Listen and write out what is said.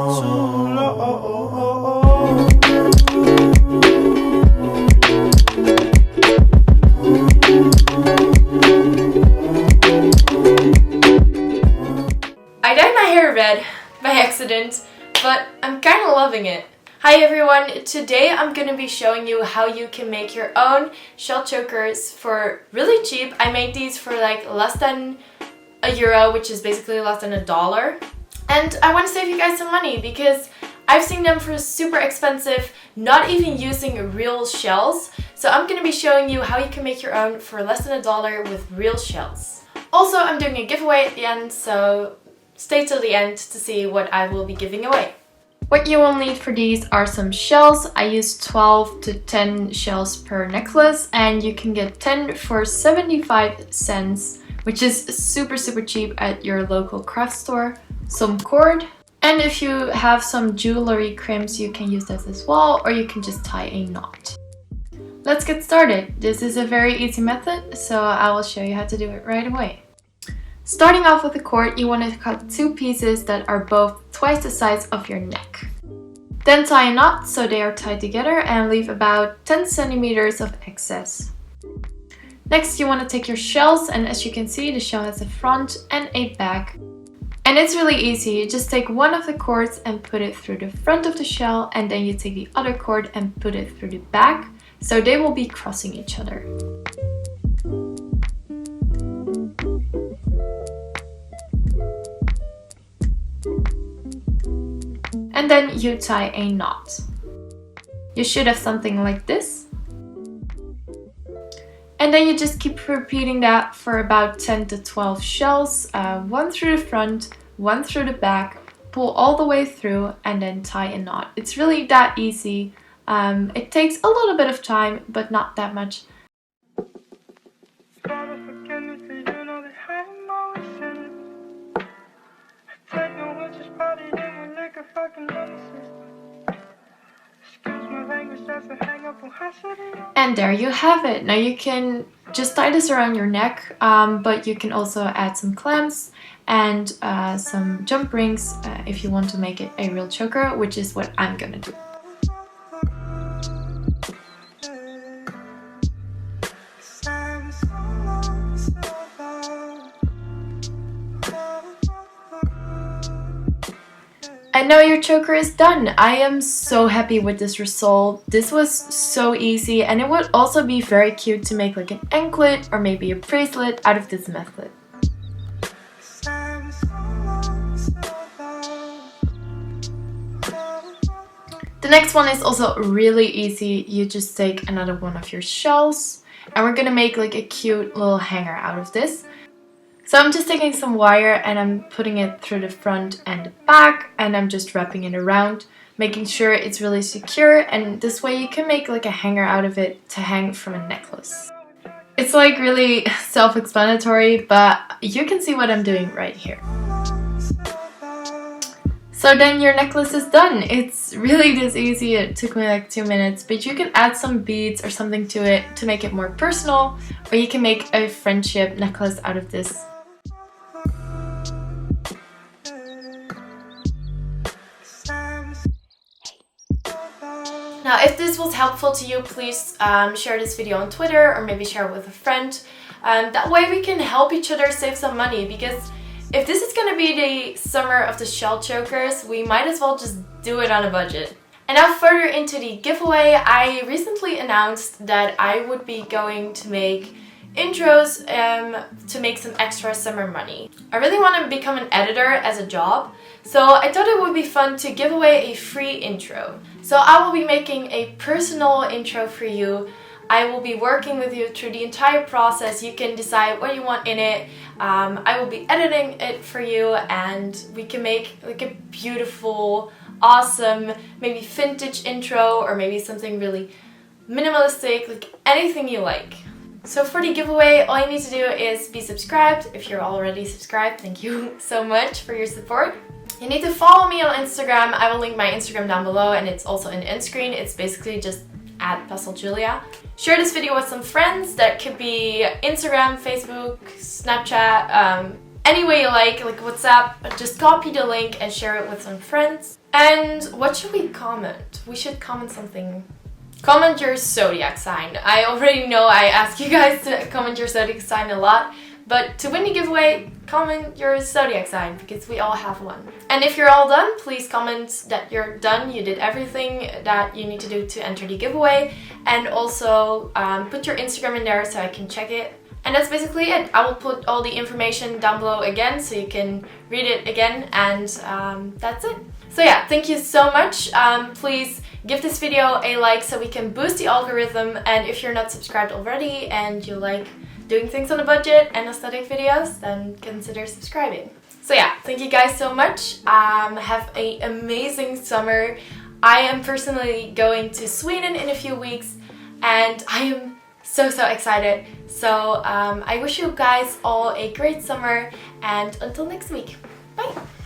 I dyed my hair red by accident, but I'm kind of loving it. Hi everyone, today I'm gonna be showing you how you can make your own shell chokers for really cheap. I made these for like less than €1, which is basically less than $1. And I want to save you guys some money because I've seen them for super expensive, not even using real shells. So I'm gonna be showing you how you can make your own for less than $1 with real shells. Also, I'm doing a giveaway at the end, so stay till the end to see what I will be giving away. What you will need for these are some shells. I use 12 to 10 shells per necklace, and you can get 10 for 75 cents, which is super cheap at your local craft store. Some cord, and if you have some jewelry crimps, you can use that as well, or you can just tie a knot. Let's get started. This is a very easy method, so I will show you how to do it right away. Starting off with the cord, you want to cut 2 pieces that are both twice the size of your neck. Then tie a knot so they are tied together and leave about 10 centimeters of excess. Next, you want to take your shells, and as you can see, the shell has a front and a back. And it's really easy. You just take one of the cords and put it through the front of the shell, and then you take the other cord and put it through the back, so they will be crossing each other. And then you tie a knot. You should have something like this. And then you just keep repeating that for about 10 to 12 shells, one through the front, one through the back, pull all the way through, and then tie a knot. It's really that easy. It takes a little bit of time, but not that much. And there you have it. Now you can just tie this around your neck, but you can also add some clamps and some jump rings if you want to make it a real choker, which is what I'm gonna do. And now your choker is done. I am so happy with this result. This was so easy, and it would also be very cute to make like an anklet or maybe a bracelet out of this method. The next one is also really easy. You just take another one of your shells, and we're gonna make like a cute little hanger out of this. So I'm just taking some wire and I'm putting it through the front and the back, and I'm just wrapping it around, making sure it's really secure, and this way you can make like a hanger out of it to hang from a necklace. It's like really self-explanatory, but you can see what I'm doing right here. So then your necklace is done. It's really this easy. It took me like 2 minutes, but you can add some beads or something to it to make it more personal, or you can make a friendship necklace out of this. Now, if this was helpful to you, please share this video on Twitter, or maybe share it with a friend. That way we can help each other save some money, because if this is going to be the summer of the shell chokers, we might as well just do it on a budget. And now further into the giveaway, I recently announced that I would be going to make intros to make some extra summer money. I really want to become an editor as a job, so I thought it would be fun to give away a free intro. So I will be making a personal intro for you. I will be working with you through the entire process. You can decide what you want in it. I will be editing it for you, and we can make like a beautiful, awesome, maybe vintage intro, or maybe something really minimalistic, like anything you like. So for the giveaway, all you need to do is be subscribed. If you're already subscribed, thank you so much for your support. You need to follow me on Instagram. I will link my Instagram down below, and it's also in the end screen. It's basically just @pasteljulia. Share this video with some friends. That could be Instagram, Facebook, Snapchat, any way you like WhatsApp. Just copy the link and share it with some friends. And what should we comment? We should comment something. Comment your zodiac sign. I already know I ask you guys to comment your zodiac sign a lot, but to win the giveaway, comment your zodiac sign because we all have one. And if you're all done, please comment that you're done, you did everything that you need to do to enter the giveaway, and also put your Instagram in there so I can check it. And that's basically it. I will put all the information down below again so you can read it again, and that's it. So yeah, thank you so much. Please give this video a like so we can boost the algorithm, and if you're not subscribed already and you like doing things on a budget and aesthetic videos, then consider subscribing. So yeah, thank you guys so much. Have an amazing summer. I am personally going to Sweden in a few weeks and I am so excited. So I wish you guys all a great summer, and until next week, bye!